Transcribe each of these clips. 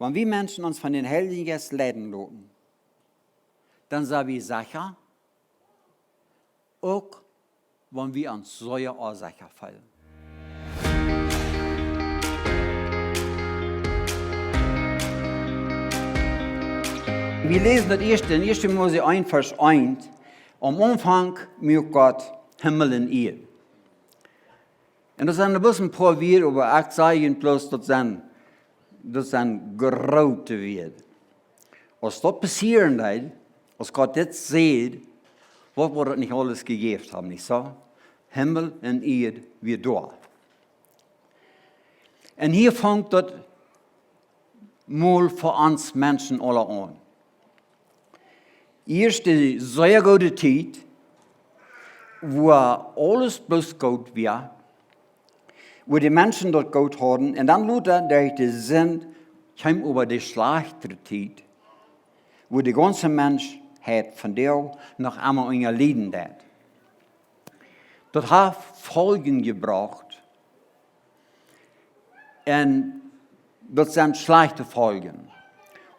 wenn wir Menschen uns von den Heiligen Geist leiten lassen, dann sind wir sicher, auch wenn wir uns solche Ursachen fallen. Wir lesen das erste, in 1. Mose 1, Vers 1. Am Anfang macht Gott Himmel und Erde. Und das sind ein bisschen ein paar Wörter, aber ich sage bloß, das sind große Wörter. Als das passieren wird, als Gott das sieht, was wird das nicht alles gegeben haben, nicht so? Himmel und Erde wird da. Und hier fängt das mal für uns Menschen alle an. Eerst die sehr gute Zeit, wo alles bloß gut war, wo die Menschen dort gut hatten, und dann Luther, der die sind, kam über die schlechtere Zeit, wo die ganze Mensch hat von der noch einmal in ihr Leben hat. Das hat Folgen gebracht, und das sind schlechte Folgen.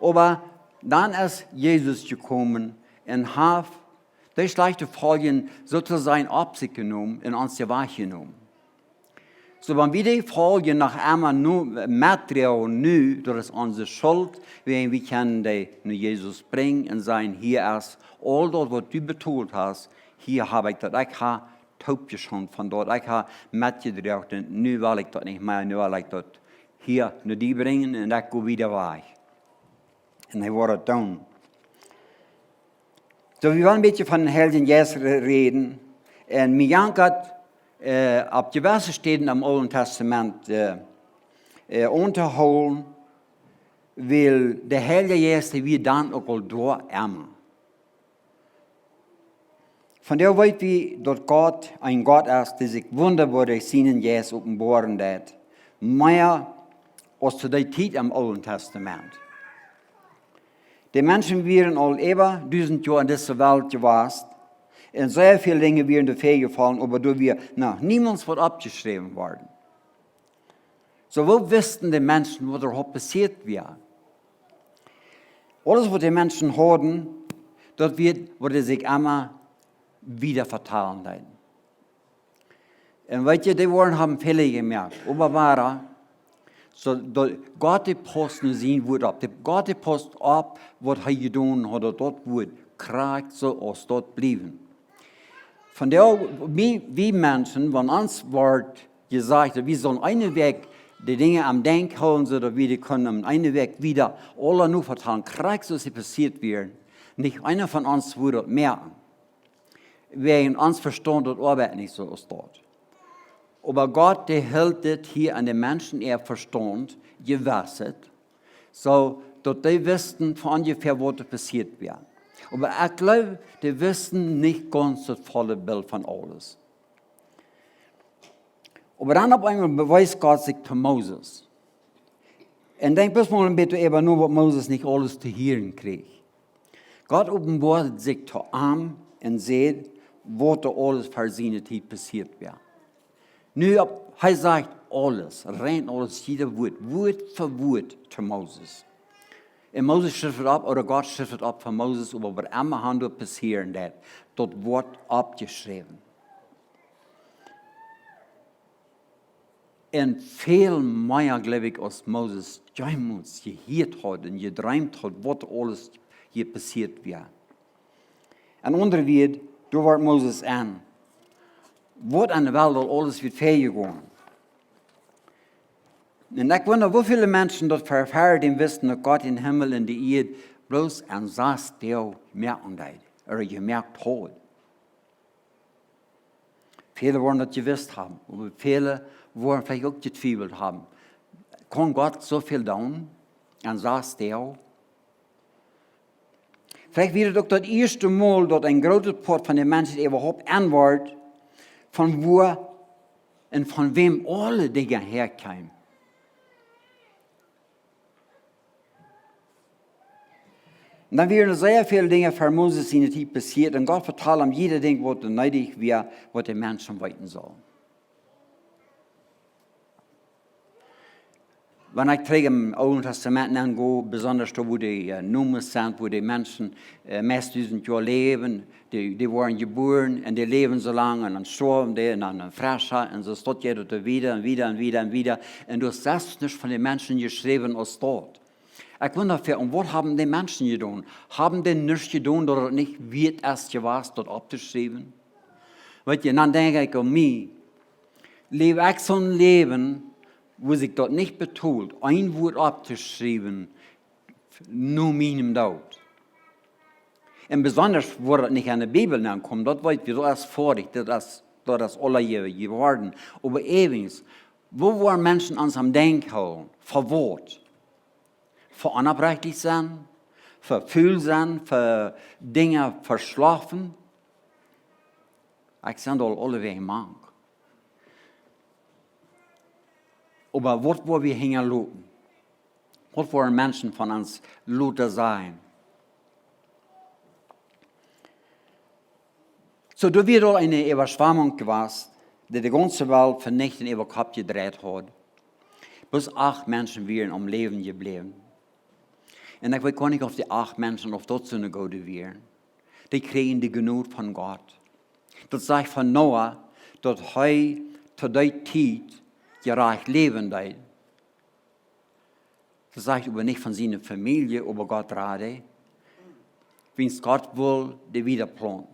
Aber dann ist Jesus gekommen und hat die schlechten Folgen sozusagen auf sich genommen und uns wahrgenommen. So, wenn wir die Folgen nach einmal nur Material nu, das ist unsere Schuld, wir können die nur Jesus bringen und sagen, hier ist all das, was du betont hast, hier habe ich das, ich habe taub schon von dort, ich habe mitgebracht und nu will ich das nicht mehr, nu will ich das hier nur die bringen und ich gehe wieder weg. Und hij wordt het doen. So, wir wollen ein bisschen von den Heiligen Geist reden. Und mir jankert auf diverse Stellen im Alten Testament unterholen, weil der Heilige Geist wie dann auch al da immer. Von der weiß wir, dass Gott ein Gott ist, der sich wunderbar durch seinen Geist offenbaren hat. Mehr als zu der Zeit im Alten Testament. Die Menschen wären all über 1000 Jahre in dieser Welt gewesen. Und sehr viele Dinge wären dafür gefallen, aber da wir niemals wird abgeschrieben worden. So, wo wussten die Menschen, was da passiert wäre? Alles, was die Menschen hatten, das würde sich immer wieder verteilen. Und weißt du, die haben Fehler gemerkt. Aber war so, Gott die Post nur sehen wird ab. Gott die Post ab, was er getan hat, dort wird kriegt so aus dort blieben. Von der, wie Menschen, wenn uns wird gesagt, wir sollen einen Weg die Dinge am Denken holen, so dass wir können am einen Weg wieder alle nur vertrauen, kriegt so, sie passiert werden. Nicht einer von uns würde merken. Wegen uns verstehen dort Arbeit nicht so aus dort. Aber Gott, der hält das hier an den Menschen, er verstand, gewasset, so, dass die wissen von ungefähr, was passiert wäre. Aber ich glaube, die wissen nicht ganz das volle Bild von alles. Aber dann auf einmal beweist Gott sich zu Moses. Und denk bis mal ein bisschen über nur, was Moses nicht alles zu hören kriegt. Gott offenbart sich zu ihm und sieht, was da alles für seine Zeit passiert wäre. Nu, hij sagt alles, rein alles, jeder Wort für Wort zu Moses. Und Moses schrift es ab, oder Gott schrift es ab von Moses, aber was immer handelt passieren, das wird abgeschrieben. Und viel mehr, glaube ich, als Moses jemals gehört hat und geträumt hat, was alles hier passiert wäre. Ein anderer wird, da wird Moses an. Was an der Welt alles wird fehlgegangen. Und ich wundere, wie viele Menschen dort verfehlen wissen, dass Gott in den Himmel und die Erde bloß ein Satz, der merken hat, oder gemerkt hat. Viele wollen das gewusst haben, aber viele wollen vielleicht auch gezweifelt haben. Kann Gott so viel tun? Ein Satz, der? Vielleicht wird es auch das erste Mal, dass ein großes Part von den Menschen überhaupt antwortet, von wo und von wem alle Dinge herkamen. Und dann werden sehr viele Dinge für Moses in der Zeit passiert und Gott vertraut ihm jede Ding, was nötig wäre, was der Mensch wissen soll. Wenn ich träge im Alten Testament angehe, besonders da, wo die Nummern sind, wo die Menschen meist 1000 Jahre leben, die waren geboren und die leben so lange und dann sterben die und dann Frechheit und so steht jeder wieder und wieder und wieder und wieder. Und du sagst nicht von den Menschen geschrieben als dort. Ich wundere, und was haben die Menschen getan? Haben die nichts getan, dass es nicht wird erst gewesen, dort abzuschreiben? Weißt du, dann denke ich an mich, lebe ich so ein Leben, wo sich dort nicht betont, ein Wort abzuschreiben, nur meinem Tod. Und besonders, wo das nicht an der Bibel ankommt, dort weiß wir, das ist vorig, das ist alle geworden. Aber ewig, wo waren Menschen ans am Denken, verwirrt, verunabrechtigt sein, verfühlt sein, für Dinge verschlafen? Ich sind alle wegen mank. Aber was wollen wir hängen lassen? Was wollen Menschen von uns lassen sein? So, da wird auch eine Überschwemmung gewesen, die die ganze Welt vernichtend über den Kopf gedreht hat. Bis 8 Menschen wären am Leben geblieben. Und ich will gar nicht auf die 8 Menschen auf dort zu gehen wären. Die kriegen die Genug von Gott. Das sagt von Noah, dass er zu der Zeit gerecht leben wird. Das sagt aber nicht von seiner Familie, aber Gott gerade. Wenn es Gott will, die wieder planten.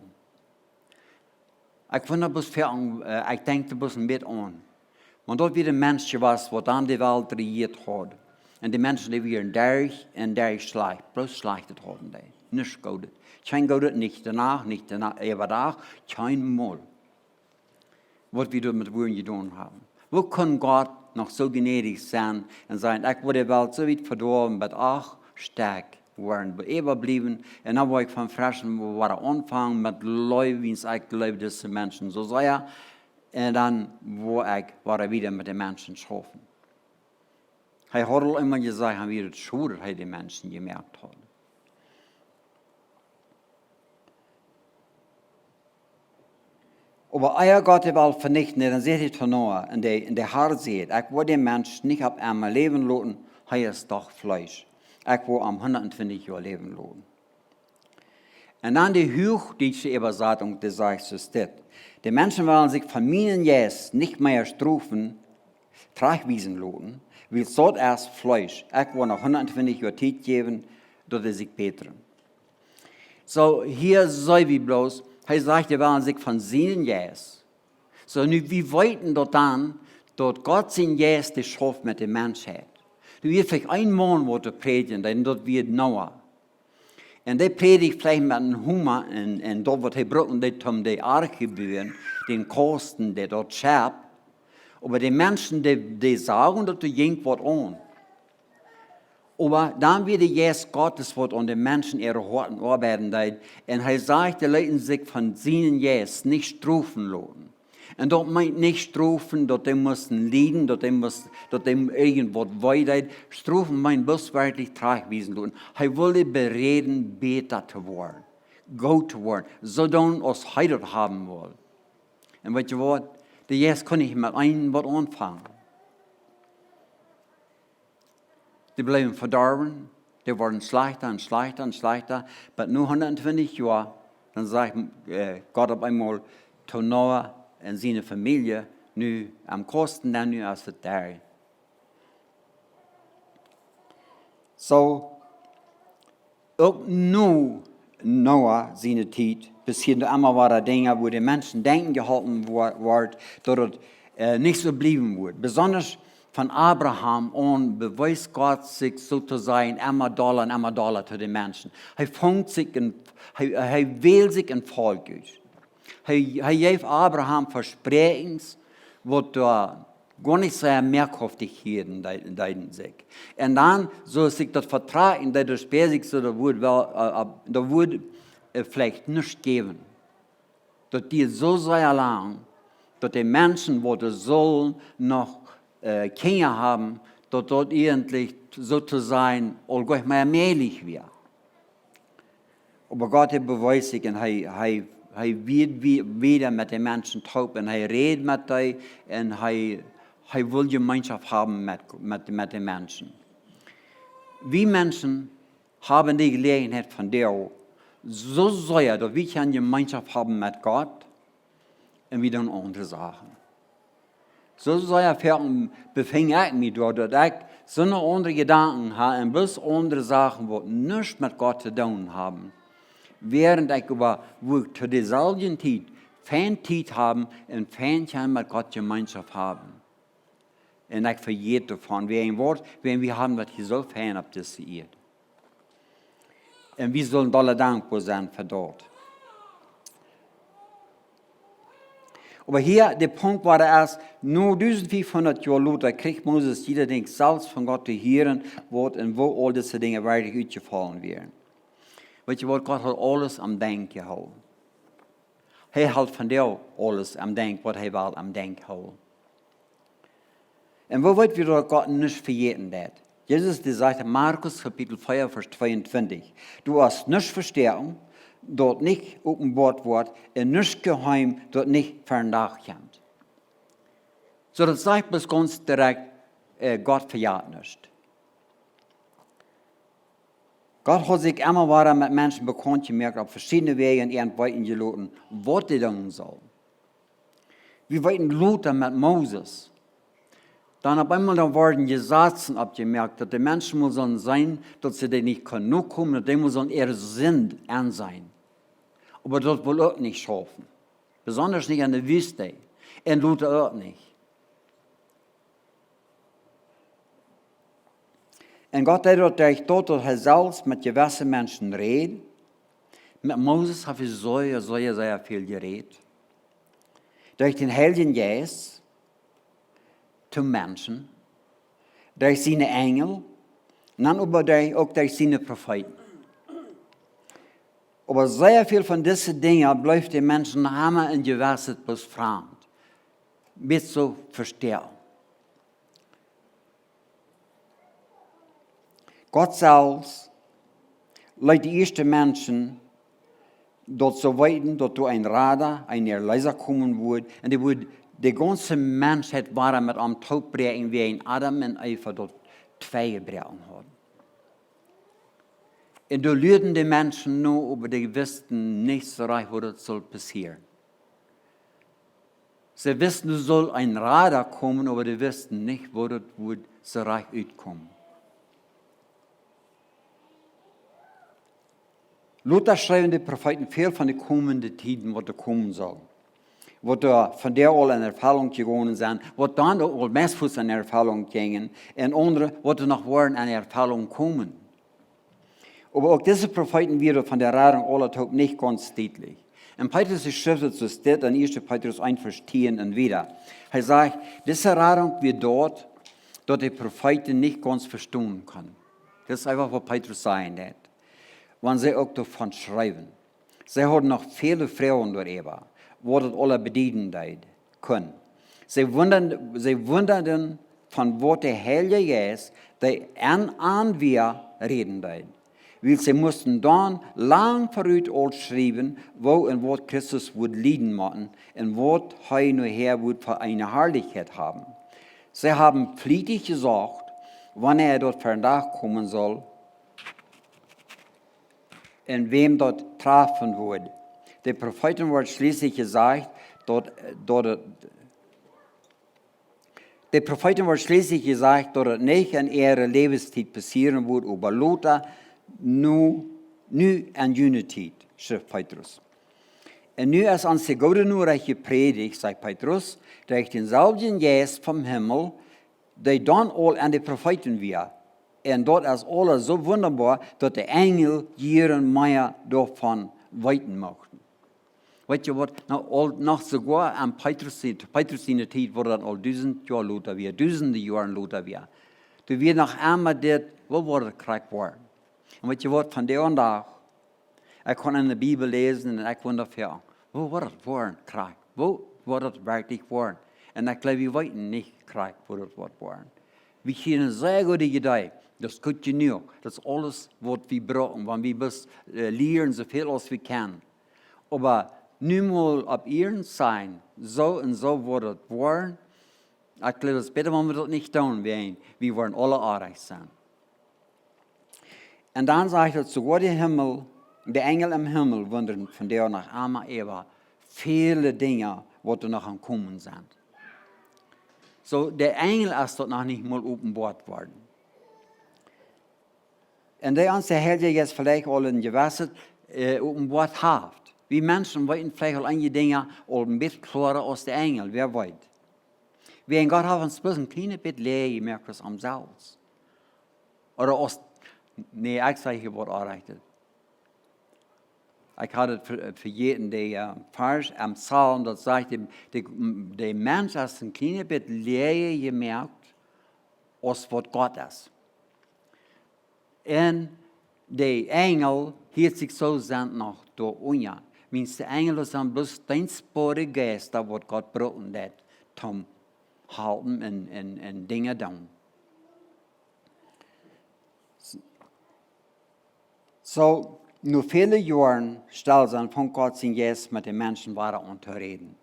Ich finde ich denke ein bisschen mit an. Und dort wieder Menschen was dann die Welt regiert hat. Und die Menschen, die wir derch und derch schlecht, bloß schlechtet haben die. Nicht gut. Kein gut, nicht danach, aber danach, kein Mal. Was wir dort mit Wurden getan haben. Wo kann Gott noch so gnädig sein und sagen, ich wurde die Welt so weit verdorben, aber auch stark waren, überblieben. Und dann war ich von Frischen, wo war der Anfang mit Leuten, wie es eigentlich lebt, diese Menschen so sehr. Und dann war wieder mit den Menschen geschaffen. Er hat immer gesagt, wie das Schuld hat die Menschen gemerkt hat. Aber euer Gott die Welt vernichten, dann seht ihr zu Noah, in der Hart seht, ich will den Menschen nicht ab einmal leben lassen, er ist doch Fleisch. Ich will am 120 Jahre leben lassen. Und dann die hochdeutsche Übersetzung, die sagt so steht, die Menschen wollen sich von meinen Jes nicht mehr strufen, tragwiesen lassen, weil es dort erst Fleisch. Ich will noch 120 Jahre Zeit geben, dass sie sich betern. So, hier sei wie bloß, er sagt, die wollen sich von seinen Jes. So, nu, wie weiten dort dann, dort Gott sein Jes die schafft mit der Menschheit. Du wirst vielleicht ein Mann, wo du predigen, denn dort wird Noah. Und der predigt vielleicht mit einem Hummer, und dort wird er brauchen, die Arche bauen, den Kosten, der dort schärft. Aber die Menschen, die sagen, dass du irgendwas an. Aber dann wird jetzt Gottes Wort an den Menschen ihre Horten arbeiten. Und er sagt, die Leute sich von seinen Jes nicht strufen lassen. Und dort meint nicht strufen, dass die müssen leiden, dass die irgendwas weiter. Strufen meint bloß wirklich tragwiesen lassen. Er will bereden, besser zu werden, gut zu werden, so dann als heute haben will. Und weißt du was? Die Jes kann ich mit einem Wort anfangen. Die bleiben verdorben, die werden schlechter und schlechter und schlechter. Aber nur 120 Jahre, dann sagt Gott auf einmal zu Noah und seine Familie, nu am Kosten, dann nu als der. So, auch nu Noah seine Zeit, bis hier einmal war da Dinge, wo die Menschen denken gehalten wird, dass es nicht so bleiben wird. Besonders von Abraham an beweist Gott sich sozusagen immer Dollar zu den Menschen. Er wählt sich ein Volk aus. Er gibt Abraham Versprechens, wo da gar nicht sehr merkhaftig hier in sich. Und dann so sich das Vertrag in der Spersig so, da würde vielleicht nicht geben. Das die so sehr lang, dass die Menschen, wo das sollen, noch Kinder haben, dass dort eigentlich sozusagen allmählich wird. Aber Gott hat beweist sich und er wird wieder mit den Menschen taub und er redet mit ihnen und hij wil gemeenschap hebben met de mensen. Wir Menschen haben die Gelegenheit von der so sehr, dass wir eine Gemeinschaft haben mit Gott und wir dann andere Sachen. So sehr befing ich mich dort, dass ich so eine andere Gedanken habe und bis andere Sachen, die nichts mit Gott zu tun haben. Während ich aber zu derselben Zeit Zeit haben und Fan mit Gott Gemeinschaft haben. Und ich vergeet davon, wie ein Wort, wenn wir haben, was hier so fern auf das Erde. Und wir sollen alle dankbar sein für dort. Aber hier, der Punkt war erst, nur 1500 Jahre Luther kriegt Moses jeder Ding selbst von Gott zu hören, und wo all diese Dinge wirklich ausgefallen wären. Weet je wat, Gott hat alles am Denk gehouden. Hij hat von dir alles am Denk, was hij will am Denk houden. Und wo wird wir Gott nicht vergeten dat? Jesus die sagte, Markus Kapitel 4, Vers 22, du hast nicht verstehen, dort nicht offenbart wird, und nicht geheim, dort nicht verdacht kommt. So das sagt bis ganz direkt, Gott verjagt nicht. Gott hat sich immer wieder mit Menschen bekannt gemacht, auf verschiedene Wege und irgendwelchen gelassen, was die tun sollen. Wir wollten Luther mit Moses. Dann auf einmal da wurden Gesetze abgemerkt, dass die Menschen müssen sein, dass sie nicht genug kommen, dass die müssen ihr Sinn an sein. Aber das will auch nicht schaffen. Besonders nicht an der Wüste. Und Luther auch nicht. Und Gott hat durch dort, dass er selbst mit gewissen Menschen redet. Mit Moses habe ich sehr viel geredet. Durch den Heiligen Geist zu Menschen, durch seine Engel, und dann aber auch durch seine Propheten. Aber sehr viel von diesen Dingen bleibt den Menschen immer in gewisses bis fremd. Bis zu verstehen. Gott selbst lädt die ersten Menschen dort so weit, dass du ein Radar, ein Erlöser kommen wird, und die ganze Menschheit war mit einem Tod brechen, wie ein Adam und Eva dort zwei gebrochen haben. Und da lügen die Menschen nur, aber die wussten nicht so recht, was das soll passieren. Sie wussten, es soll ein Radar kommen, aber die wussten nicht, wo das so recht auskommen. Luther schreiben die Propheten viel von den kommenden Tieden, was da kommen soll. Was da von der all in Erfahrung gegangen sind, was dann all meistens in Erfahrung gingen, und andere, was da noch waren, in Erfahrung kommen. Aber auch diese Propheten werden von der Radung aller Tag nicht ganz deutlich. In Petrus Schrift so steht, in 1. Petrus 1, Vers 10 und wieder. Er sagt, diese Radung wird dort, dass die Propheten nicht ganz verstehen können. Das ist einfach, was Petrus sagen hat. Wenn sie auch davon schreiben. Sie haben noch viele Frauen darüber, wo das alle bedienen können. Sie wunderten von was der Heilige Geist, der an wir reden deit. Weil sie mussten dann lang vorüt all schreiben, wo und was Christus wird leiden machen und was er nachher wird für eine Herrlichkeit haben. Sie haben fließig gesagt, wann dort Verdacht kommen soll, und wem dort treffen wird. Der Propheten wird schließlich gesagt, dass es nicht in ihrer Lebenszeit passieren wird, aber Luther nu in Unität, schreibt Petrus. Und nu ist uns die gute Nachricht gepredigt, sagt Petrus, durch denselben Geist vom Himmel, der dann all an die Propheten wir. Und dort ist alles so wunderbar, dass die Engel ihren mehr davon weiten möchten. Weißt du was? Noch sogar an Petrus in der Zeit, wo dann all 1000 Jahre Luther wir, 1000 Jahre Luther wir. Du wirst noch einmal das, wo war das Krieg worden? Und weißt du was? Von der und da, ich kann in der Bibel lesen und ich wundere, wo war das worden, Krieg? Wo war das wirklich worden? Und ich glaube, wir wollten nicht Krieg, wo das worden. Wir haben eine sehr gute Idee. Das ist gut genug. Das ist alles, was wir brauchen, wenn wir bis lernen, so viel als wir können. Aber nur mal auf ihren sein, so und so wird es worden. Ich glaube, es ist besser, wenn wir das nicht tun, wir wollen alle artig sein. Und dann sagt er, sogar der Himmel, der Engel im Himmel wundern von der nach Ama Eva viele Dinge, die noch am Kommen sind. So, der Engel ist dort noch nicht mal offenbart worden. Und der uns Heilja jetzt vielleicht alle ein gewisses offenbart hat. Wir Menschen wollen vielleicht auch einige Dinge ein bisschen klarer als der Engel, wer weiß. Wir in Gott haben uns bloß ein kleines bisschen leer gemerkt, was am Salz. Oder aus, nee, ich sage hier, was erreicht. Ich hatte für jeden, der falsch am Psalm, das sagt, der Mensch ist ein kleines bisschen leer gemerkt, als was Gott ist. Und der Engel hielt sich so sind noch da unten. Means der Engel sind bloß dienstbare Geister, was Gott brauchen hat, zum halten und Dinge tun. So, nur viele Jahre still sind von Gott sind jetzt mit den Menschen weiter unterreden.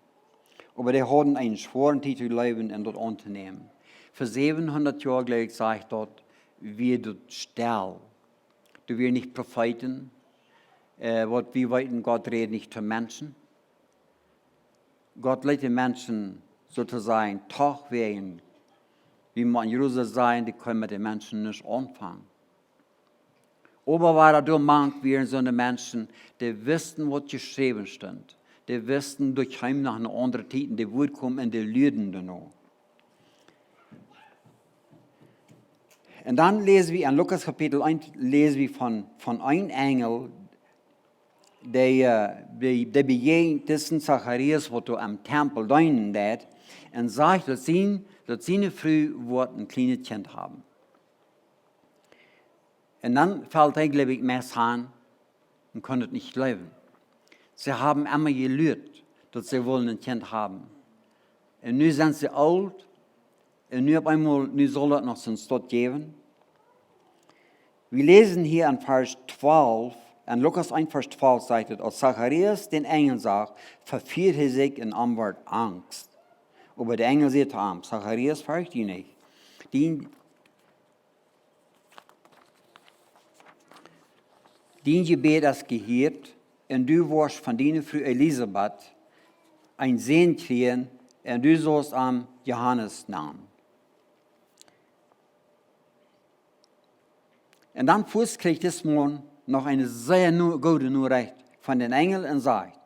Aber die hatten einen schweren Titel leben und dort unternehmen. Für 700 Jahre, glaube ich, sage ich dort, wir dort still. Du wirst nicht Propheten, was wir wollten, Gott redet nicht zu Menschen. Gott lädt die Menschen sozusagen doch wegen, wie man in Jerusalem sein, die können mit den Menschen nicht anfangen. Aber war da manch wären so eine Menschen, die wussten, was geschrieben stand. Die wussten, durch heim nach einer anderen Tieten, die Wut kommen und die lüden dann noch. Und dann lesen wir in Lukas Kapitel 1, lesen wir von einem Engel, der begegnet diesen Zacharias, was er am Tempel dienen hat, und sagt, dass seine Frau ein kleines Kind haben. Und dann fällt er, glaube ich, mehr an und konnte nicht leben. Sie haben immer gelügt, dass sie wollen ein Kind haben. Und nun sind sie alt, und nun auf einmal soll das noch so einen Stott geben. Wir lesen hier an Vers 12, an Lukas 1, Vers 12 sagt es, als Zacharias den Engel sagt, verfiert er sich in Antwort Angst. Aber der Engel sagt zu ihm, Zacharias, fürchte dich nicht. Dein Gebet ist gehört, und du wirst von deiner Frau Elisabeth ein Sohn kriegen, und du sollst ihn Johannes nennen. Und dann kriegt das Mann noch eine sehr gute Nachricht von den Engeln und sagt,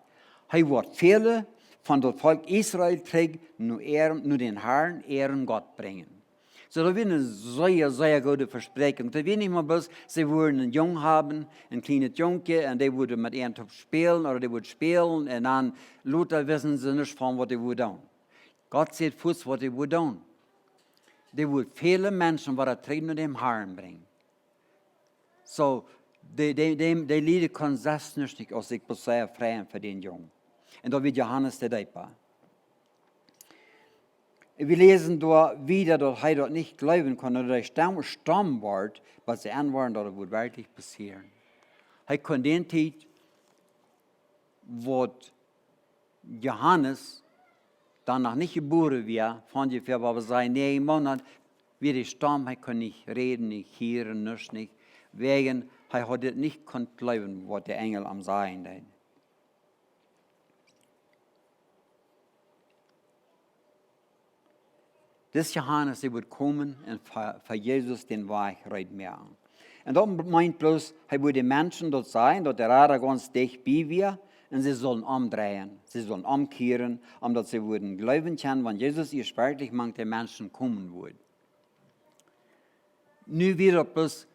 er wird viele von dem Volk Israel trägt, nur den Herrn, Ehren Gott bringen. So, das wird eine sehr, sehr gute Versprechung. Das wird nicht mal bloß, sie würden einen Jungen haben, ein kleines Junge, und die würden mit ihm spielen, oder die würden spielen, und dann Luther wissen sie nicht von, was die würden tun. Gott sieht Fuß, was die würden tun. Die würden viele Menschen, was er trägt, nur dem Herrn bringen. So, die Lieder können das nicht aus sich sehr freien für den Jungen. Und da wird Johannes der Däuper. Wir lesen da wieder, dass er dort nicht glauben konnte, dass er Stammwort, was sie anwaren, dass das wirklich passieren. Er konnte den Zeit, wo Johannes danach nicht geboren wird, von ungefähr, aber sein 9 Monate, wie der Stamm, er konnte nicht reden, nicht hören, nicht, wegen, er hat nicht glauben, was der Engel am Sagen hat. Das Johannes, der wird kommen und für Jesus den Weg reiten machen. Und das meint bloß, er wird den Menschen dort sein, dort der Radar ganz dicht bei wir, und sie sollen umdrehen, sie sollen umkehren, damit sie würden glauben können, wenn Jesus ihr wirklich macht, der Menschen kommen wird. Nu wird bloß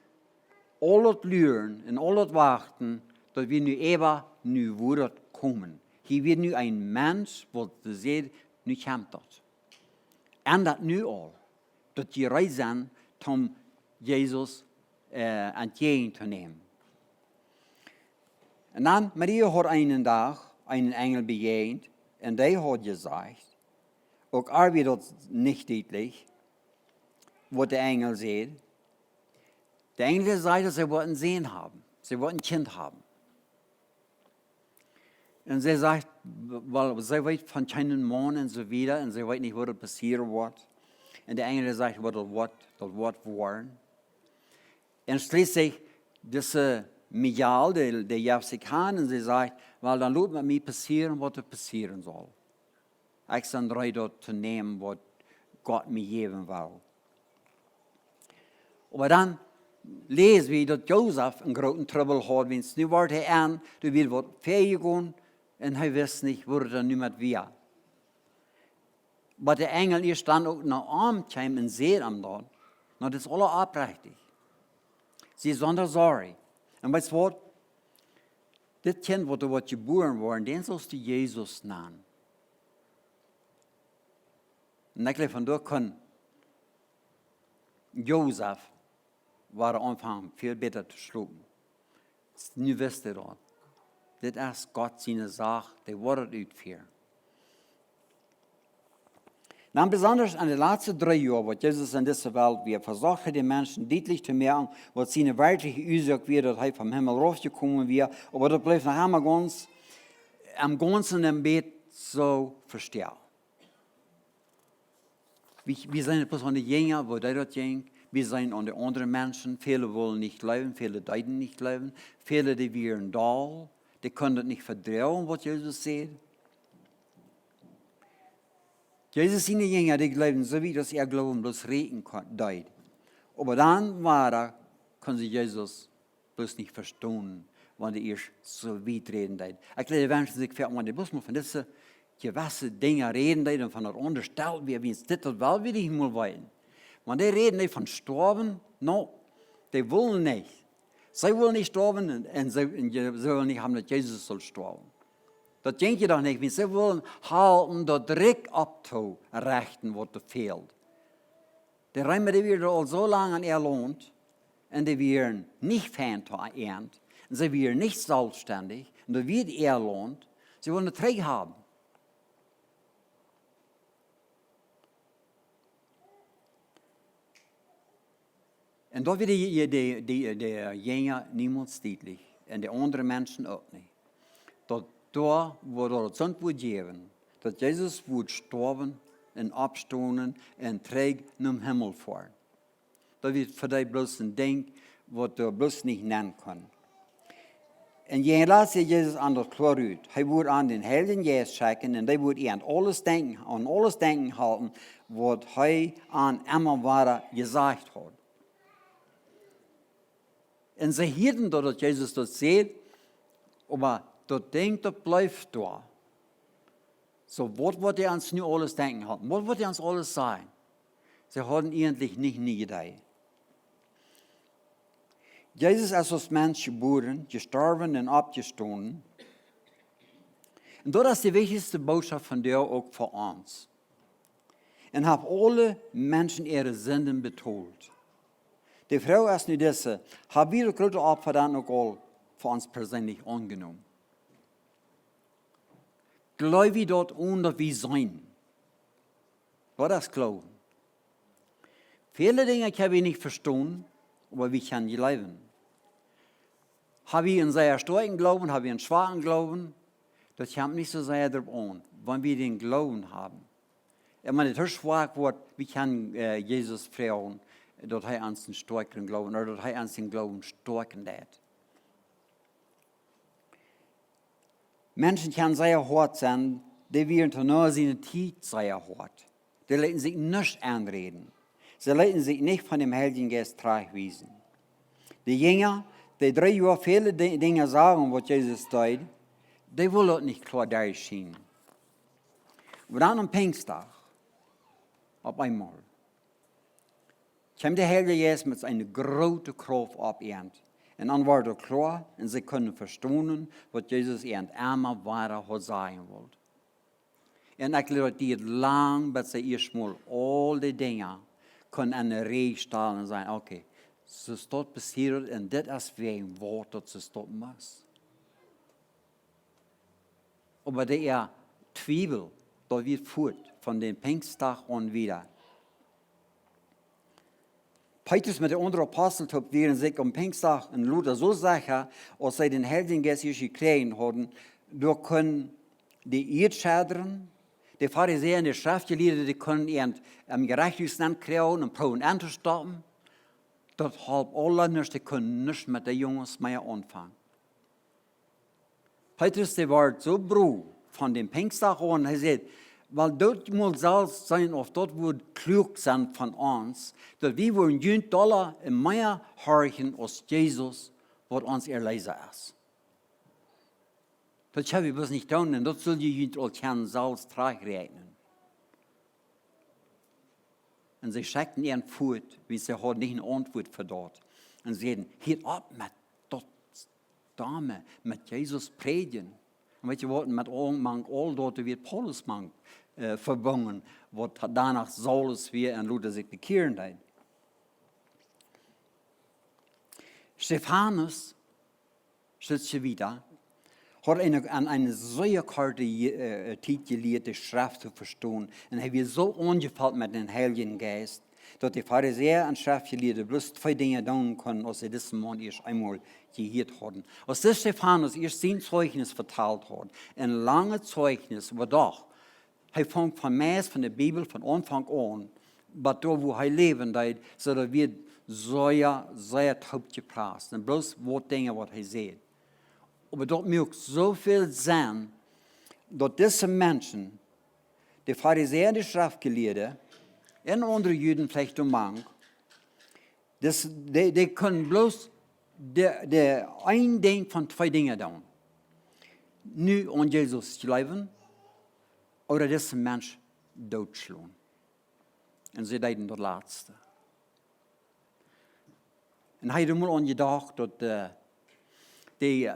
alles lernen und alles warten, dass wir nu eben wird kommen. Hier wird nu ein Mensch, wo sie sieht, nu kommt das. En dat nu al, dat je reis zijn om Jezus entgegen te nemen. En dan, Maria had einen dag einen Engel begegnet, en die had gezegd, ook er wird dat nicht deutlich, wat der Engel sieht. Der Engel sagt, dass sie wollten Sehen haben, sie wollten ein Kind haben. Und sie sagt, weil sie weiß von keinem Mann und so wieder, und sie weiß nicht, was passieren wird. Und der Engel sagt, was das Wort waren. Und schließlich, diese Miguel, der gab sich an und sie sagt, weil dann wird mit mir passieren, was passieren soll. Ich bin bereit, dort zu nehmen, was Gott mir geben will. Aber dann lesen wir, dass Josef einen großen Trouble hat, wenn es nu wordt hij aan, du will was fähig gehen, und er weiß nicht, wo er nu mit wir. Aber der Engel ist dann auch nach Arm gekommen und sieht ihm dort. Na, das ist alles abrechtig. Sie ist under sorry. Und weißt du was? Das Kind, was geboren worden, den sollst du Jesus nennen. Und ich glaube, von dort kann Josef war am Anfang viel besser zu schlucken. Nu wisst ihr das. Das ist Gott seine Sache, der wird es ausführen. Dann besonders an den letzten 3 Jahren, wo Jesus in dieser Welt wir versucht hat, den Menschen deutlich zu merken, was seine wirkliche Ursache wird, dass er vom Himmel rausgekommen wird, aber das bleibt noch einmal ganz, am ganzen im Bett so verstärkt. Wir sind bloß an die Jünger, wo die dort ging. Wir sind an die anderen Menschen. Viele wollen nicht leben, viele deuten nicht leben. Viele, die wären da, die können das nicht vertrauen, was Jesus sagt. Jesus seine Jünger, die glauben so wie, dass Glauben bloß reden kann. Aber dann können sie Jesus bloß nicht verstehen, wenn die erst so weit reden. Ich glaube, die Menschen sich fragen, die bloß mal von diesen gewissen Dingen reden und von der unterstellt wir, wie es das will, wie die mal wollen. Wenn die reden von Sterben, no, die wollen nicht. Sie wollen nicht sterben und sie wollen nicht haben, dass Jesus soll sterben. Das denke ich doch nicht. Wenn sie wollen halten, das direkt abzurechten, was da fehlt. Die Räume, die werden so lange an erlohnt und die werden nicht verernt und sie werden nicht selbstständig und da wird erlohnt. Sie wollen eine Träge haben. Und da wird die Jünger niemals deutlich und die anderen Menschen auch nicht. Dass da, wo das sind, wird geben, dass Jesus wird sterben und abstoßen und trägt zum Himmel vor. Das wird für dich bloß ein Ding, was du bloß nicht nennen kannst. Und je lässt sich Jesus anders klar aus. Er wird an den Heiligen Geist schicken und er wird an alles denken halten, was er an immer weiter gesagt hat. Und sie hielten da, dass Jesus das sieht, aber das Ding, das bleibt da. So, was wird er uns nu alles denken haben? Was wird er uns alles sagen? Sie hatten eigentlich nicht nie gedacht. Jesus ist als Mensch geboren, gestorben und abgestanden. Und das ist die wichtigste Botschaft von der auch für uns. Und hat alle Menschen ihre Sünden betont. Die Frau ist nicht diese, hat wir das große Opfer dann auch all für uns persönlich angenommen. Glaube ich dort unter wie sein. Das ist Glauben. Viele Dinge kann ich nicht verstehen, aber wir können die leben. Habe ich einen sehr starken Glauben, habe ich einen schwachen Glauben, das kommt nicht so sehr darauf an, wenn wir den Glauben haben. Ich meine, das schwach wird, wir können Jesus fragen, dass er uns einen starken Glauben, oder dass er uns den Glauben stärken lässt. Menschen können sehr hart sein, die werden zu nahe seiner Zeit sehr hart. Die lassen sich nicht anreden. Sie lassen sich nicht von dem Heiligen Geist tragweisen. Die Jünger, die 3 Jahre viele Dinge sagen, was Jesus tut, die wollen nicht klar durchschienen. Und dann am Pfingsttag, auf einmal, kommt der Heilige Geist mit einer großen Kraft auf ihn. Und dann war es klar, und sie können verstehen, was Jesus ihnen einmal weiter sagen wollte. Und ich glaube, die hat lang, bis sie erstmal all die Dinge können an der Reihe stellen und sagen, okay, so ist das passiert und das ist wie ein Wort, das es dort muss. Aber der Zweifel, da wird fort, von dem Pfingsttag an wieder. Petrus mit den anderen Aposteln wären sich am Pfingsttag in Luther so sicher, als sie den Heiligen Geist gekriegt hatten, da können die Erdschädern, Die Pharisäer und die Schriftgelehrten, die können ihren Gerechtigkeit kriegen und probieren anzustoppen. Das halb alle nicht, die können nicht mit den Jungs mehr anfangen. Heute ist die Wort so brut von dem Pfingsttag an, er sagt, weil dort muss selbst sein, auf dort wird klug sein von uns, dass wir wollen $1 mehr horchen als Jesus, was uns erleser ist. Das habe ich bloß nicht tun, und das soll ihr als Herrn selbst rechnen. Und sie schickten ihren Fuß, wie sie hat nicht eine Antwort für dort. Und sie sagten, hier ab mit dort Dame, mit Jesus predigen. Und weißt du was, mit all dort wird Paulus verbunden, was danach Saulus wir und Luther sich bekehren hat. Stephanus, sitzt wieder, hat eine sehr kurze Zeit gelehrt, die Schrift zu verstehen. Und er wird so angefallen mit dem Heiligen Geist, dass die Pharisäer und Schriftgelehrten bloß 2 Dinge tun können, als sie diesen Mann erst einmal gehört hatten. Als der Stephanus erst sein Zeugnis verteilt hat, ein langes Zeugnis, aber doch, er fängt von der Bibel von Anfang an, aber da, wo er leben hat, so da wird sehr taub gepraßt. Und bloß Dinge, was er sieht. Aber dort macht so viel Sinn, dass diese Menschen, die Pharisäer, die Schriftgelehrten, und andere Juden vielleicht umgang, die können bloß ein Ding von 2 Dingen tun. Nu an Jesus glauben oder diesen Mensch totschlagen. Und sie deuten das Letzte. Und ich habe mal angedacht, dass die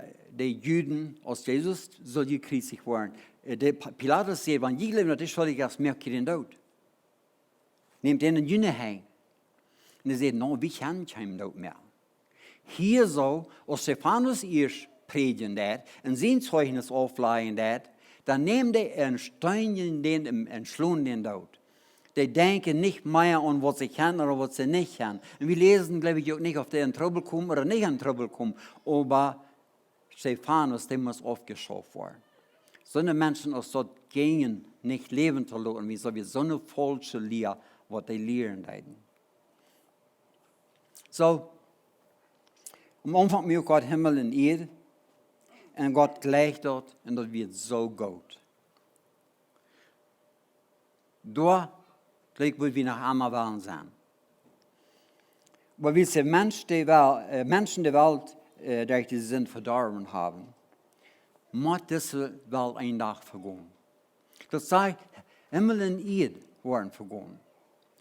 Juden, als Jesus so gekreuzigt waren, Pilatus sagt, wenn ich lebe, dann soll ich erst merken den Tod. Nehmt den Jünger heim. Und er sagt, no, wir kennen keinen Tod mehr. Hier so, als Stephanus erst predigen dat, und sein Zeugnis aufleihen dat, dann nehmen die und steinigen den und schlagen den Tod. Die denken nicht mehr an, was sie kennen oder was sie nicht kennen. Und wir lesen, glaube ich, auch nicht, ob der in Trouble kommt oder nicht in Trouble kommt. Aber Stephanus, dem muss aufgeschafft werden. So eine Menschen aus dort gehen, nicht leben zu lassen, wie so eine falsche Lehre, was die lehren leiden. So, am Anfang mir Gott Himmel und Erde, und Gott gleicht dort, und das wird so gut. Da gleich wird wir nach einmal wollen sein. Aber wie sie Menschen der Welt, durch die sind verdorben haben, muss diese Welt ein Tag vergehen. Das sagt, Himmel und Erde waren vergehen.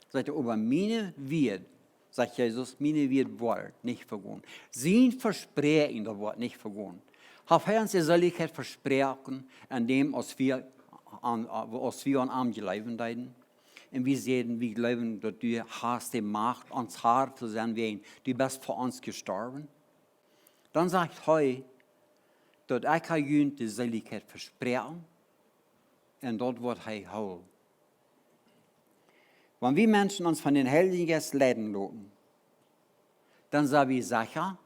Sagt er, aber meine wird, sagt Jesus, meine wird nicht vergehen. Sein Versprechen, das wird nicht vergehen. Hat er uns die Seligkeit versprechen, an dem, als wir an ihm geleben haben. Und wir sehen, wie glauben, dass du hast die Macht, uns hart zu sein, du bist für uns gestorben. Dann sagt er, dass ich kann die Seligkeit versprechen, und dort wird er heil. Wenn wir Menschen uns von den Heiligen Geist leiten lassen, dann sind wir sicher,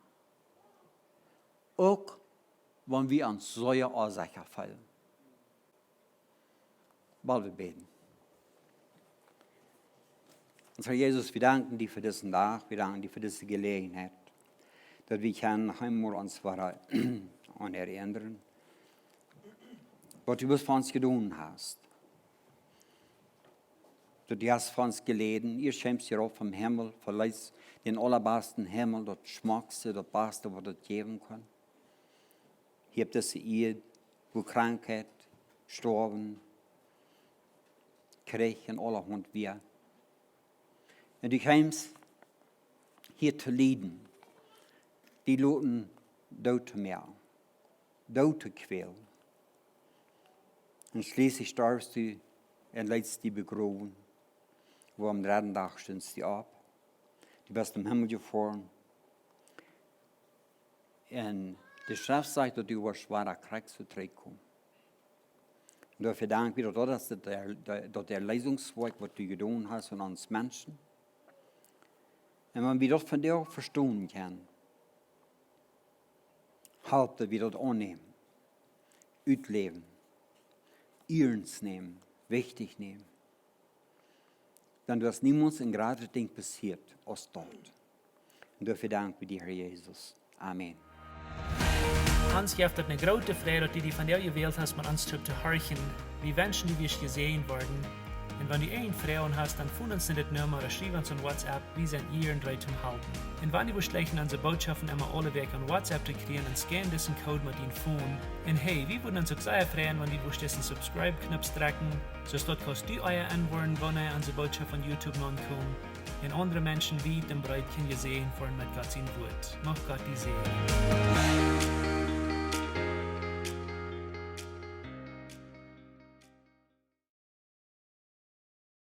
auch wenn wir an solche Ursachen fallen. Wollen wir beten. Und Herr Jesus, wir danken dir für diesen Tag, wir danken dir für diese Gelegenheit, dass wir einmal uns an erinnern, was du für uns getan hast. Du hast für uns gelitten, ihr schämst dir auf vom Himmel, verleihst den allerbesten Himmel, das Schmackste, das Beste, was du geben kann. Hier habt ihr ihr, wo Krankheit, Sterben, Krieg und allerhand wir. Und du kommst hier zu leiden, die Leute dort mehr, dort quälen. Und schließlich starbst du und lässt die begraben. Wo am 3. Tag stehst du ab. Du bist im Himmel gefahren. Und die Schrift sagt, dass du über schwerer Krieg zu kommen. Und dafür danke ich dir, dass der Leistungswerk, was du getan hast von uns Menschen. Und wenn wir das von dir verstehen können, halt, dass wir das annehmen, ausleben, ernst nehmen wichtig nehmen. Dann wird niemals ein gratis Ding passiert als dort. Und dafür danken wir dir, Herr Jesus. Amen. Hans heeft het een grote vrede dat die van jou gewählt hast, met ons te horchen. Wie Menschen, die wir gesehen worden. Und wenn du einen Frauen hast, dann fund uns in das Nummer oder schreib uns an WhatsApp, wir sind hier und drei zum halten. Und wenn du schlechten unsere Botschaften immer alle Weg an WhatsApp zu kriegen, dann scan diesen Code mit deinem Phone. Und hey, wir würden uns auch sehr freuen, wenn du diesen Subscribe-Knopf drücken, so dort kannst du euer Antworten, wenn ihr unsere Botschaft von YouTube noch kommt. Und andere Menschen wie den Breit können sehen, vor mit Gott sein Wort. Mach Gott die Segen.